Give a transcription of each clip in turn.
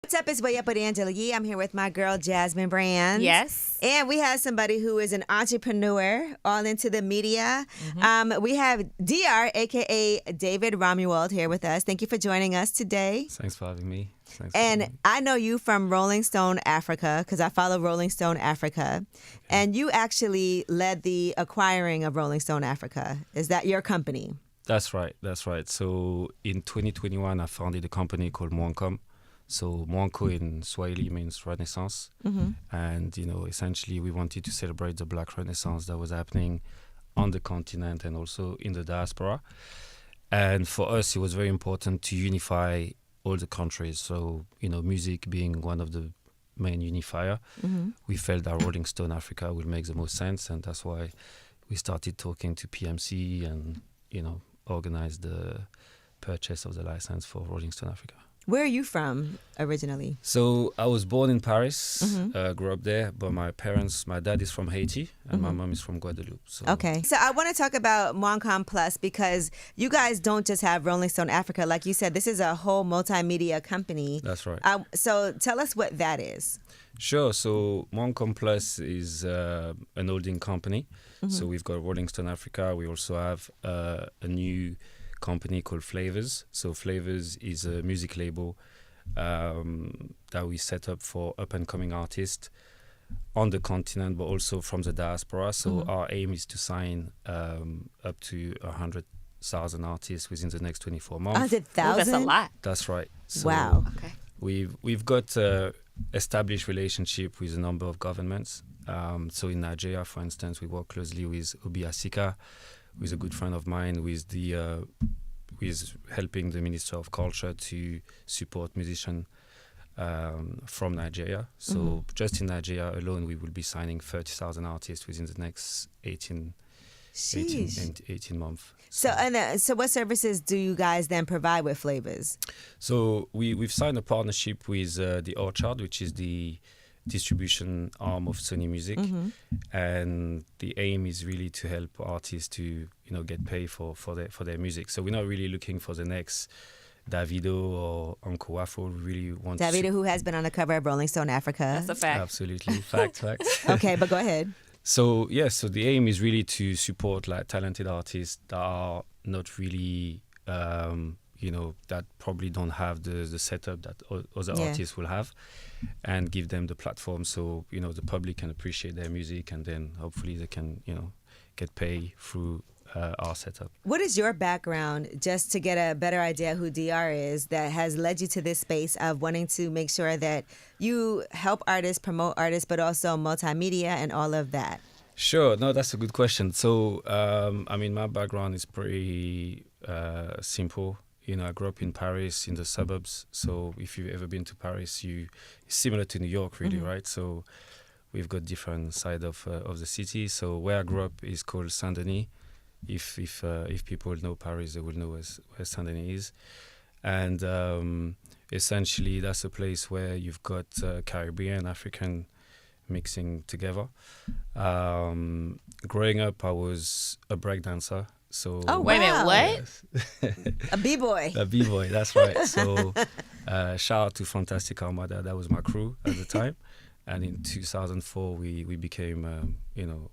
What's up? It's Way Up with Angela Yee. I'm here with my girl, Jasmine Brand. Yes. And we have somebody who is an entrepreneur, all into the media. We have DR, a.k.a. David Romuald, here with us. Thank you for joining us today. Thanks for having me. I know you from Rolling Stone Africa, because I follow Rolling Stone Africa. And you actually led the acquiring of Rolling Stone Africa. Is that your company? That's right. So in 2021, I founded a company called Mwankom. So Mwanko in Swahili means Renaissance. And, essentially we wanted to celebrate the Black Renaissance that was happening on the continent and also in the diaspora. And for us, it was very important to unify all the countries. So, music being one of the main unifier, we felt that Rolling Stone Africa would make the most sense. And that's why we started talking to PMC and, organized the purchase of the license for Rolling Stone Africa. Where are you from originally? So I was born in Paris, grew up there, but my dad is from Haiti and my mom is from Guadeloupe. So. Okay. So I want to talk about Mwankom Plus because you guys don't just have Rolling Stone Africa. Like you said, this is a whole multimedia company. That's right. So tell us what that is. Sure. So Mwankom Plus is an holding company. So we've got Rolling Stone Africa. We also have a new company called Flavors. So Flavors is a music label that we set up for up-and-coming artists on the continent, but also from the diaspora. So our aim is to sign up to 100,000 artists within the next 24 months. 100,000? That's a lot. That's right. So wow. Okay. We've got established relationship with a number of governments. So in Nigeria, for instance, we work closely with Obi Asika, who is a good friend of mine, who is helping the Minister of Culture to support musicians from Nigeria. So just in Nigeria alone, we will be signing 30,000 artists within the next 18 months. So what services do you guys then provide with Flavors? So we've signed a partnership with the Orchard, which is the distribution arm of Sony Music, and the aim is really to help artists to get paid for their music. So we're not really looking for the next Davido or Uncle Waffle. We really want Davido, who has been on the cover of Rolling Stone Africa. That's a fact. Absolutely, fact. Okay, but go ahead. So so the aim is really to support like talented artists that are not really that probably don't have the setup that other artists will have, and give them the platform so the public can appreciate their music, and then hopefully they can get paid through our setup. What is your background, just to get a better idea who DR is, that has led you to this space of wanting to make sure that you help artists, promote artists, but also multimedia and all of that? Sure. No, that's a good question. So, my background is pretty simple. I grew up in Paris, in the suburbs. So if you've ever been to Paris, it's similar to New York, really, right? So we've got different side of the city. So where I grew up is called Saint-Denis. If people know Paris, they will know where Saint-Denis is. And essentially, that's a place where you've got Caribbean, African mixing together. Growing up, I was a breakdancer. So wait a minute, what? Yes. A b-boy. A b-boy, that's right. So shout out to Fantastic Armada. That was my crew at the time. And in 2004, we became,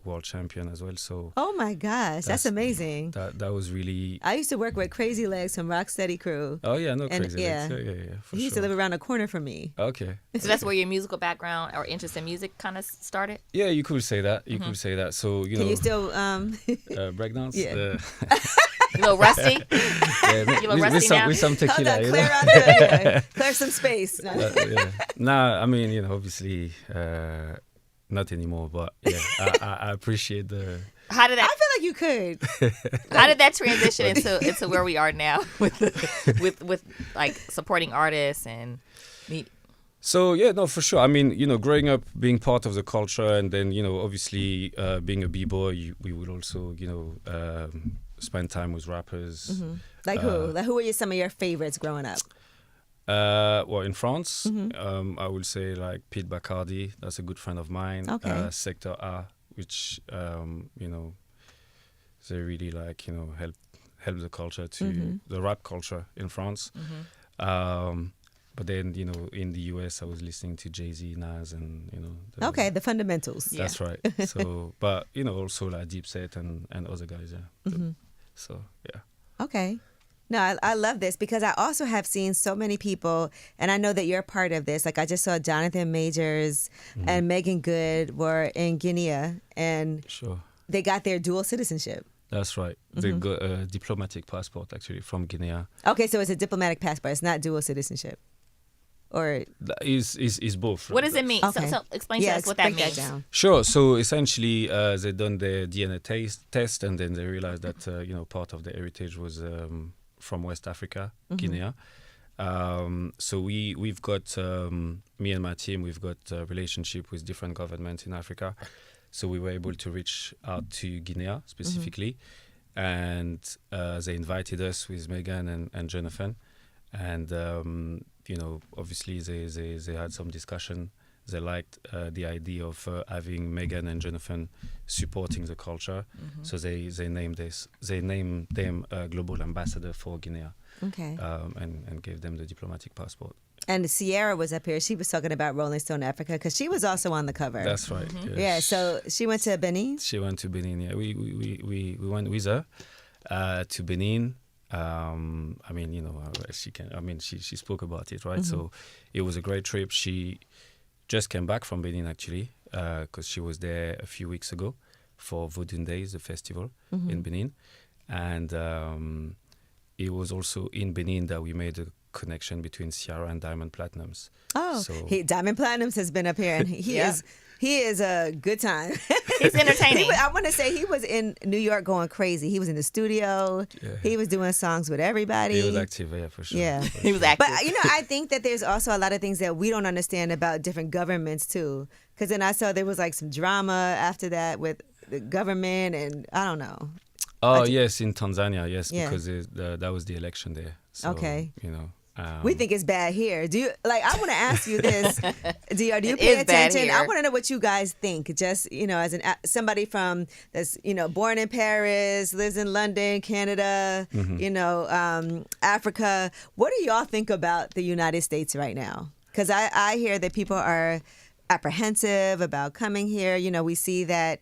world champion as well. So oh my gosh, that's amazing. That was really. I used to work with Crazy Legs from Rocksteady Crew. Oh yeah, no, and Crazy Legs. Yeah. He used to live around the corner from me. Okay. So that's where your musical background or interest in music kind of started? Yeah, you could say that. So Can you still breakdance? Yeah. You a little rusty? Yeah, You a little rusty now? with some tequila. Hold on, clear out the, clear some space. Nah, obviously not anymore. But yeah, I appreciate the. How did that? I feel like you could. How did that transition into where we are now with like supporting artists and me? So yeah, no, for sure. Growing up, being part of the culture, and then obviously being a b-boy, we would also spend time with rappers. Like who? Like who were some of your favorites growing up? Well, in France, I would say like Pete Bacardi. That's a good friend of mine. Okay. Sector A, which they really help the culture to the rap culture in France. But then, in the US, I was listening to Jay-Z, Nas, and, Okay, the fundamentals. That's right. So, but, also like Deep Set and other guys, yeah. So, yeah. Okay. No, I love this because I also have seen so many people, and I know that you're part of this. Like I just saw Jonathan Majors and Megan Good were in Guinea, and Sure. they got their dual citizenship. That's right. They got a diplomatic passport, actually, from Guinea. Okay, so it's a diplomatic passport. It's not dual citizenship. Or Is both. What does it mean? Okay. So explain to us what that break means. down. Sure. So essentially, they done their DNA test, and then they realized that part of the heritage was from West Africa, Guinea. So we've got me and my team. We've got a relationship with different governments in Africa. So we were able to reach out to Guinea specifically, and they invited us with Megan and Jonathan, and obviously they had some discussion. They liked the idea of having Megan and Jonathan supporting the culture, so they named them global ambassador for Guinea, Okay. and gave them the diplomatic passport. And Sierra was up here. She was talking about Rolling Stone Africa because she was also on the cover. That's right. Yeah, so she went to Benin. She went to Benin. Yeah, we went with her to Benin. She spoke about it, right? So it was a great trip. She just came back from Benin actually, because she was there a few weeks ago for Vodun Days, the festival in Benin, and it was also in Benin that we made a connection between Sierra and Diamond Platinums. Oh, So- Diamond Platinums has been up here, and he is a good time. It's entertaining. I want to say he was in New York going crazy. He was in the studio. Yeah. He was doing songs with everybody. He was active, yeah, for sure. Yeah. for He was sure. active. But I think that there's also a lot of things that we don't understand about different governments too. Because then I saw there was like some drama after that with the government, and I don't know. Oh, yes, in Tanzania, yes, Yeah. because that was the election there. So, Okay. Um, We think it's bad here. Do you like? I want to ask you this, Dr. Do you It pay is bad attention? I here. want to know what you guys think. Just as somebody from that's born in Paris, lives in London, Canada, Africa. What do y'all think about the United States right now? Because I hear that people are apprehensive about coming here. We see that.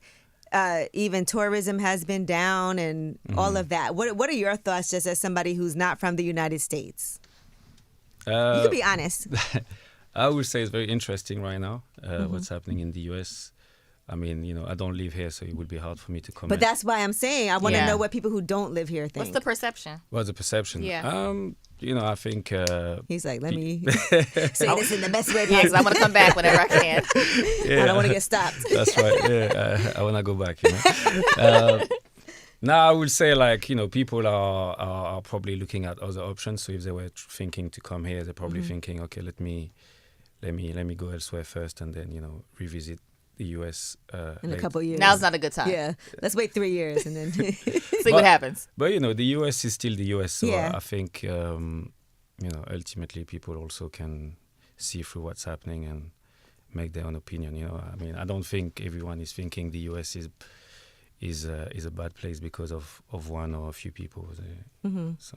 Even tourism has been down and all of that. What are your thoughts just as somebody who's not from the United States? You can be honest. I would say it's very interesting right now, what's happening in the US. I mean, I don't live here, so it would be hard for me to comment. But that's why I'm saying I want to Yeah. know what people who don't live here think. What's the perception? What's the perception? Yeah. I think... He's like, let me say this in the best way Yeah, because I possible. want to come back whenever I can. I don't want to get stopped. That's right. Yeah, I want to go back. No, I would say people are probably looking at other options. So if they were thinking to come here, they're probably thinking, okay, let me go elsewhere first, and then revisit the US In a couple years. Now's not a good time. Yeah. Let's wait 3 years and then. See what happens. But the US is still the US, so Yeah. I think ultimately people also can see through what's happening and make their own opinion. I mean, I don't think everyone is thinking the US is a bad place because of one or a few people. So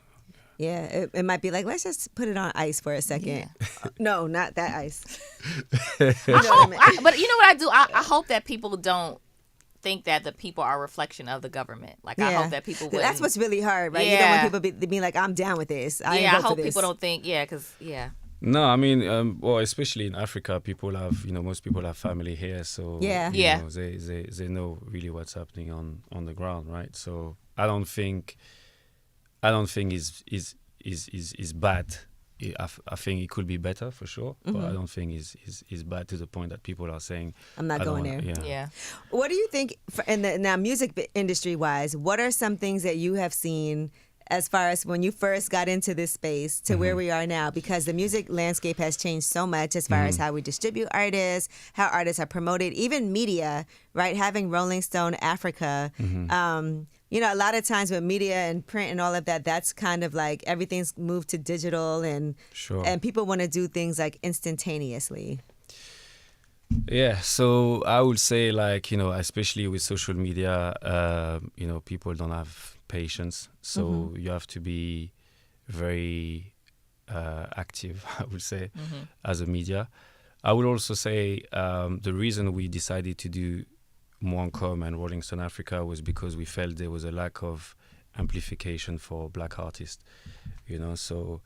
Yeah, it might be like, let's just put it on ice for a second. No, not that ice. But you know what I do? I hope that people don't think that the people are a reflection of the government. Like, I hope that people would. That's what's really hard, right? You don't want Yeah. people be like, I'm down with this. I I vote for hope this. people don't think, because. No, I mean, especially in Africa, people have, most people have family here, so Yeah. Yeah. They know really what's happening on the ground, right? So I don't think is bad. I think it could be better for sure, but I don't think is bad to the point that people are saying I'm not I don't going wanna- there. Yeah. What do you think, now music industry wise, what are some things that you have seen as far as when you first got into this space to where we are now? Because the music landscape has changed so much as far as how we distribute artists, how artists are promoted, even media, right? Having Rolling Stone Africa. A lot of times with media and print and all of that, that's kind of like everything's moved to digital and Sure. and people want to do things like instantaneously. Yeah, so I would say especially with social media, people don't have patience. So you have to be very active, I would say, as a media. I would also say the reason we decided to do Mwancom and Rolling Stone Africa was because we felt there was a lack of amplification for black artists, so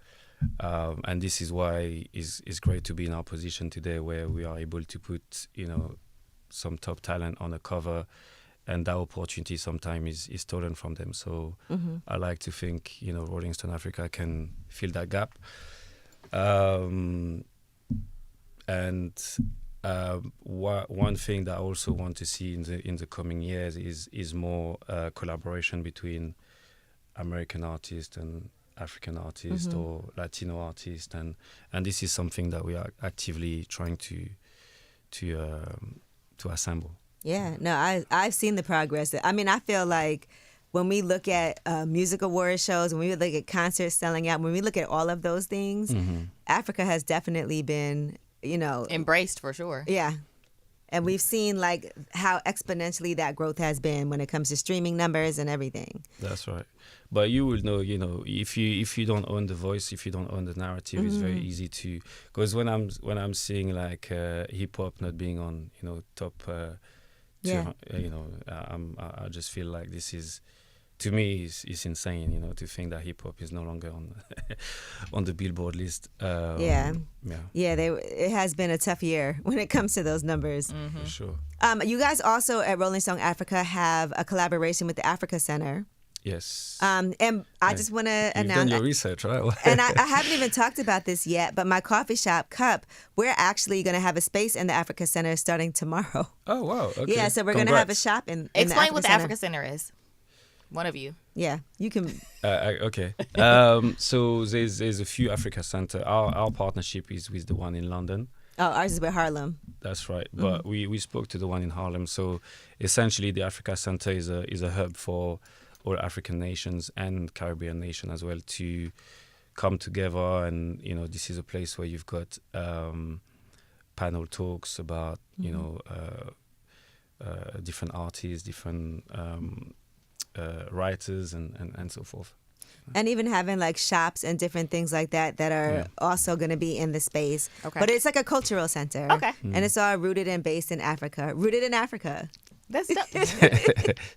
and this is why it's great to be in our position today where we are able to put some top talent on a cover, and that opportunity sometimes is stolen from them. So I like to think Rolling Stone Africa can fill that gap. And one thing that I also want to see in the coming years is more collaboration between American artists and African artists or Latino artists, and this is something that we are actively trying to assemble. Yeah, no, I've seen the progress. I mean, I feel like when we look at music award shows, when we look at concerts selling out, when we look at all of those things, Africa has definitely been, embraced for sure. Yeah. And we've seen like how exponentially that growth has been when it comes to streaming numbers and everything. That's right. But you will know, if you don't own the voice, if you don't own the narrative, it's very easy to. Because when I'm seeing like hip hop not being on, top, I just feel like this is, to me, is insane. To think that hip hop is no longer on on the Billboard list. It has been a tough year when it comes to those numbers. For sure. You guys also at Rolling Stone Africa have a collaboration with the Africa Center. Yes. And I just want to announce. You've done your research, right? And I haven't even talked about this yet, but my coffee shop, Cup, we're actually going to have a space in the Africa Center starting tomorrow. Oh, wow. Okay. Yeah, so we're going to have a shop in Explain what the Africa Africa Center is. One of you. Yeah, you can. Okay. So there's a few Africa Center. Our partnership is with the one in London. Oh, ours is with Harlem. That's right. But we spoke to the one in Harlem. So essentially, the Africa Center is a hub for all African nations and Caribbean nation as well to come together. And this is a place where you've got panel talks about different artists, different writers, and so forth. And even having like shops and different things like that are also going to be in the space. Okay. But it's like a cultural center. Okay. And it's all rooted and based in Africa. Rooted in Africa. That's dope.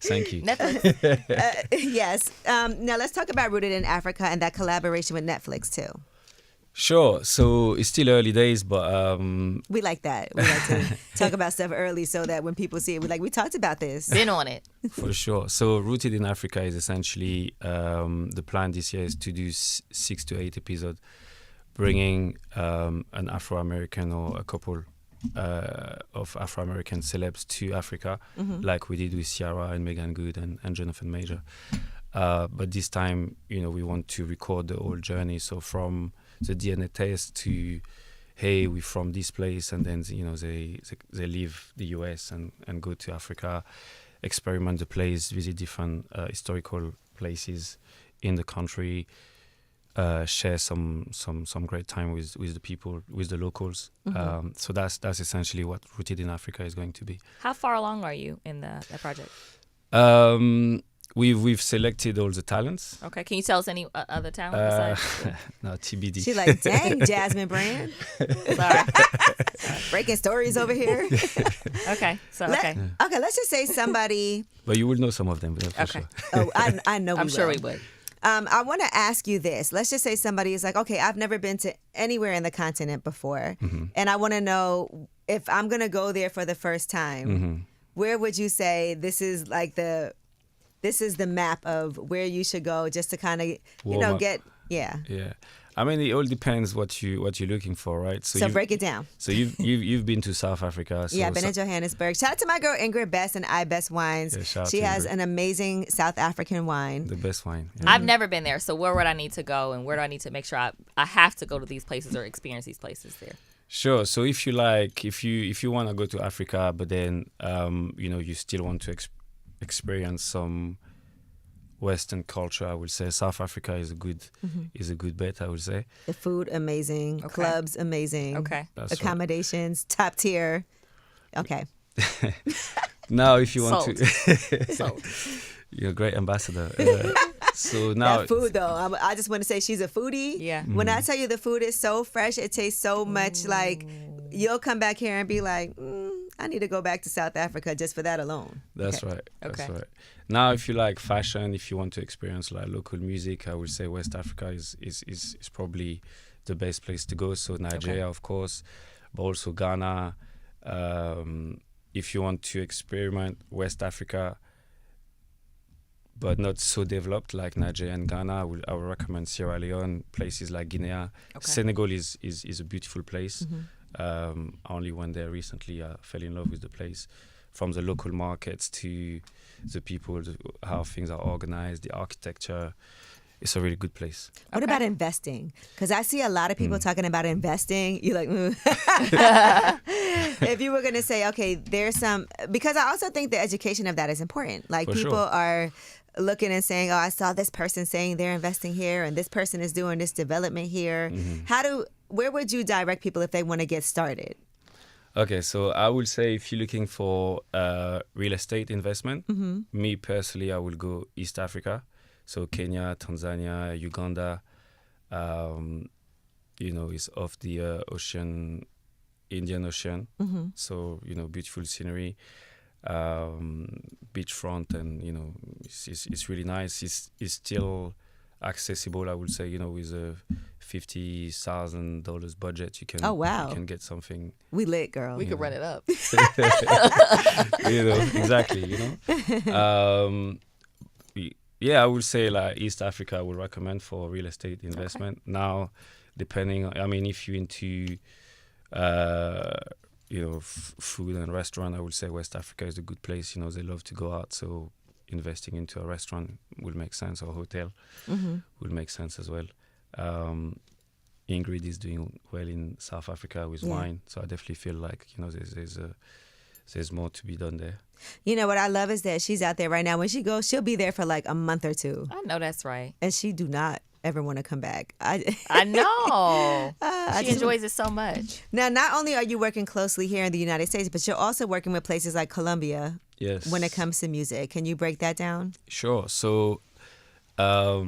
Thank you. Netflix. Yes. Now let's talk about Rooted in Africa and that collaboration with Netflix too. Sure. So it's still early days, but we like that. We like to talk about stuff early so that when people see it, we're like, we talked about this. Been on it. For sure. So Rooted in Africa is essentially the plan this year is to do 6 to 8 episodes, bringing an Afro-American or a couple of Afro-American celebs to Africa, like we did with Ciara and Megan Good and Jonathan Major. But this time, we want to record the whole journey. So from the DNA test to, hey, we're from this place, and then they leave the US and go to Africa, experiment the place, visit different historical places in the country, share some great time with the people, with the locals. So that's essentially what Rooted in Africa is going to be. How far along are you in that project? We've selected all the talents. Okay, can you tell us any other talent besides? No, TBD. She's like, dang, Jasmine Brand. Sorry. Breaking stories over here. Okay, so Okay, let's just say somebody. But you will know some of them, for sure. Oh, I know. I'm sure we would. I want to ask you this. Let's just say somebody is like, okay, I've never been to anywhere in the continent before, and I want to know if I'm going to go there for the first time. Where would you say this is like this is the map of where you should go just to kind of get. Yeah. I mean, it all depends what you're looking for, right? So break it down. So you've been to South Africa. So yeah, I've been in Johannesburg. Shout out to my girl Ingrid Best and I Best Wines. Yeah, she has an amazing South African wine. The best wine. Yeah. I've never been there, so where would I need to go, and where do I need to make sure I have to go to these places or experience these places there? Sure. So if you want to go to Africa, but then you still want to experience some Western culture, I would say South Africa is a good bet, I would say. The food amazing, clubs amazing. Okay. That's accommodations top tier. Okay. Now if you want Sold. to Sold. You're a great ambassador. So now That food, though, I just want to say she's a foodie. Yeah. When I tell you the food is so fresh, it tastes so much like you'll come back here and be like, I need to go back to South Africa just for that alone. That's Okay. right. That's Okay. right. Now, if you like fashion, if you want to experience like local music, I would say West Africa is probably the best place to go. So Nigeria, of course, but also Ghana. If you want to experiment West Africa, but not so developed like Nigeria and Ghana, I would recommend Sierra Leone, places like Guinea. Okay. Senegal is a beautiful place. I only went there recently. I fell in love with the place, from the local markets to the people, how things are organized, the architecture. It's a really good place. What about investing? Because I see a lot of people talking about investing. You're like, if you were going to say, okay, there's some, because I also think the education of that is important. Like For people sure. are looking and saying, oh, I saw this person saying they're investing here and this person is doing this development here. Where would you direct people if they want to get started? Okay, so I would say if you're looking for real estate investment, me personally, I will go East Africa. So Kenya, Tanzania, Uganda, it's off the ocean, Indian Ocean. So, beautiful scenery, beachfront, and, it's really nice. It's still accessible, I would say, with a $50,000 budget. You can, Oh, wow. you can get something. We lit, girl. We could run it up. Exactly. Yeah, I would say like East Africa I would recommend for real estate investment. Now, depending, if you're into, food and restaurant, I would say West Africa is a good place. They love to go out, so investing into a restaurant will make sense, or a hotel will make sense as well. Ingrid is doing well in South Africa with wine, so I definitely feel like there's more to be done there. What I love is that she's out there right now. When she goes, she'll be there for like a month or two. I know that's right. And she do not ever want to come back. I know. She enjoys it so much. Now, not only are you working closely here in the United States, but you're also working with places like Colombia. Yes. When it comes to music. Can you break that down? Sure. So, I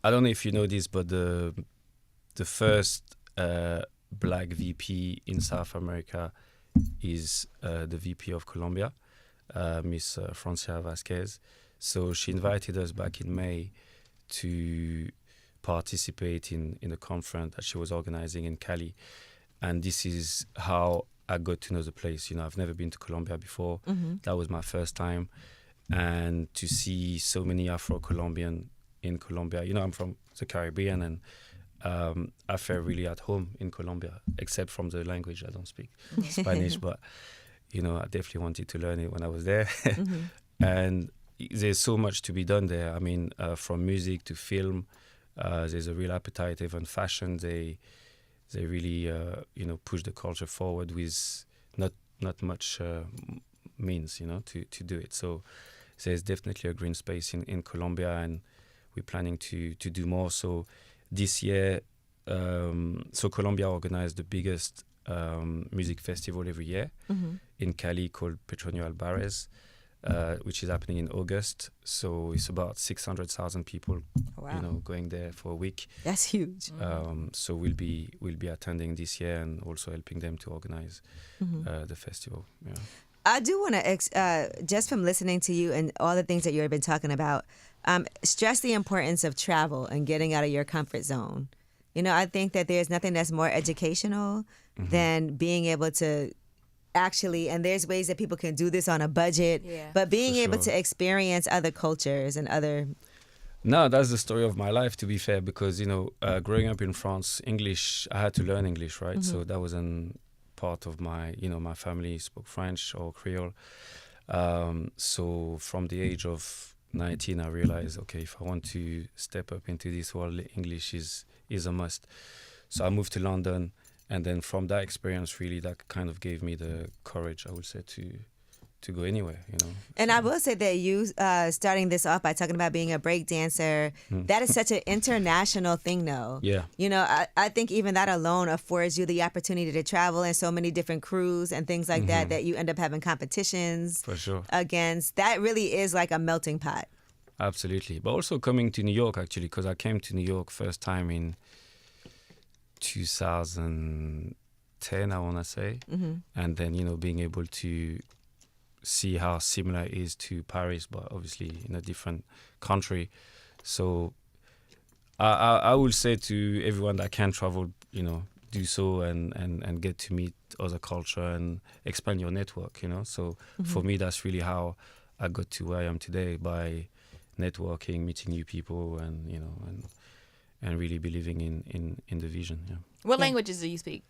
don't know if you know this, but the first black VP in South America is the VP of Colombia, Miss Francia Vasquez. So she invited us back in May to participate in a conference that she was organizing in Cali. And this is how I got to know the place. I've never been to Colombia before. That was my first time. And to see so many Afro-Colombian in Colombia, I'm from the Caribbean, and I felt really at home in Colombia, except from the language. I don't speak Spanish, but, I definitely wanted to learn it when I was there. And there's so much to be done there. From music to film, there's a real appetite. Even fashion, they really, push the culture forward with not much means, to do it. So there's definitely a green space in Colombia, and we're planning to do more. So this year, Colombia organized the biggest music festival every year in Cali called Petronio Alvarez, which is happening in August. So it's about 600,000 people, going there for a week. That's huge. So we'll be attending this year and also helping them to organize the festival. Yeah. I do want to, just from listening to you and all the things that you've been talking about, stress the importance of travel and getting out of your comfort zone. I think that there's nothing that's more educational than being able to actually, and there's ways that people can do this on a budget, but being For able sure. to experience other cultures and other... No, that's the story of my life, to be fair, because, growing up in France, English, I had to learn English, right? So that wasn't part of my, my family spoke French or Creole. So from the age of 19, I realized, okay, if I want to step up into this world, English is a must. So I moved to London, and then from that experience, really, that kind of gave me the courage, I would say, to go anywhere, And I will say that you starting this off by talking about being a break dancer, that is such an international thing, though. Yeah. I think even that alone affords you the opportunity to travel in so many different crews and things like that you end up having competitions For sure. against. That really is like a melting pot. Absolutely. But also coming to New York, actually, because I came to New York first time in 2010, I want to say. And then, being able to see how similar it is to Paris, but obviously in a different country. So I will say to everyone that can travel, do so and get to meet other culture and expand your network, So for me, that's really how I got to where I am today, by networking, meeting new people, and and really believing in the vision. Yeah. What languages do you speak?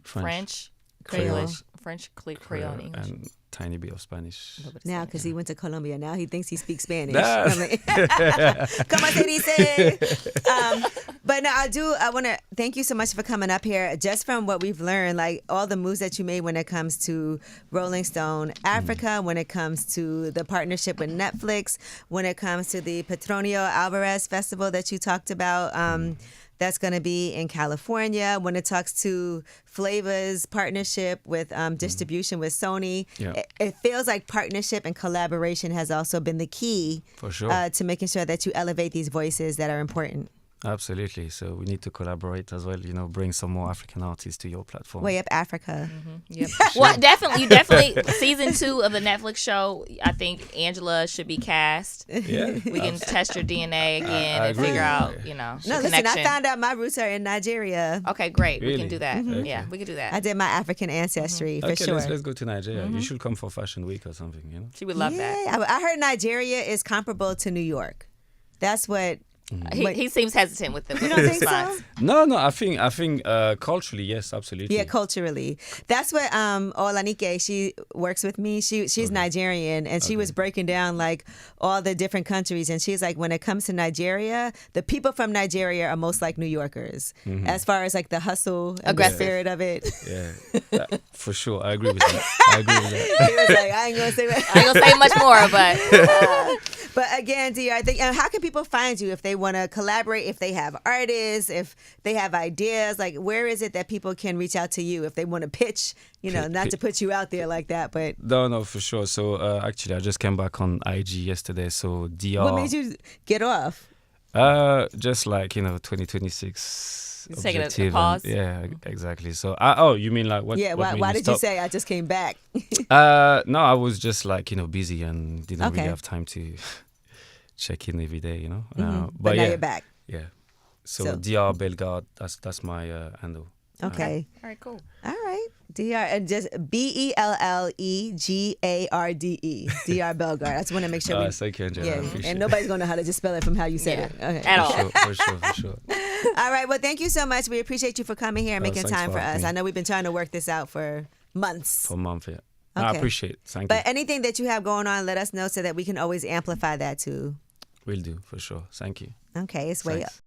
French, Creole. English, French, Creole, and English. and tiny bit of Spanish. Now, because he went to Colombia, now he thinks he speaks Spanish. Nah. I'm like, Como se dice? But no, I want to thank you so much for coming up here. Just from what we've learned, like all the moves that you made when it comes to Rolling Stone Africa, when it comes to the partnership with Netflix, when it comes to the Petronio Alvarez Festival that you talked about. That's going to be in California. When it talks to Flavor's partnership with distribution with Sony, Yeah. it feels like partnership and collaboration has also been the key For sure. to making sure that you elevate these voices that are important. Absolutely. So we need to collaborate as well, bring some more African artists to your platform. Way Up Africa. Yep. Well, definitely. Season 2 of the Netflix show. I think Angela should be cast. Yeah. We can test your DNA again I and agree. figure out, No, the listen, connection. I found out my roots are in Nigeria. Okay, great. We Really? can do that. Okay. Yeah, we can do I that. did my African ancestry for Okay, sure. let's go to Nigeria. You should come for Fashion Week or something, She would love that. Yeah, I heard Nigeria is comparable to New York. That's what. He seems hesitant with the You don't think response. so? No, I think culturally, yes, absolutely. Yeah, culturally. That's what Olanike, she works with me. She's Nigerian, and she was breaking down like all the different countries, and she's like, when it comes to Nigeria, the people from Nigeria are most like New Yorkers as far as like the hustle and the Aggressive. spirit of it. Yeah, for sure. I agree with that. He was like, I ain't gonna say what. I ain't gonna say much more, but But again, Dr, I think, how can people find you if they want to collaborate, if they have artists, if they have ideas? Like, where is it that people can reach out to you if they want to pitch? Not to put you out there like that, but No, for sure. So actually, I just came back on IG yesterday. So DR. what made you get off? Just like 2026. It's taking a objective and- pause? yeah, exactly. So you mean like what? Yeah, what made why me did you stop? say I just came back? No, I was just like busy and didn't Okay. really have time to check in every day. But now yeah, you're back. Yeah. So, So- DR Bellegarde, that's my handle. Okay. all right, cool. All right. Dr. And just BELLEGARDE. Dr. Bellegarde. I just want to make sure we. Thank you, Angela. I Yeah, appreciate and it. nobody's gonna know how to just spell it from how you said Yeah. it. Okay. At all. For sure. All right. Well, thank you so much. We appreciate you for coming here and making thanks time for for having us. me. I know we've been trying to work this out for months. For a month, yeah. No, I Okay. appreciate it. Thank But you. anything that you have going on, let us know so that we can always amplify that too. Will do, for sure. Thank you. Okay, it's way Thanks. up.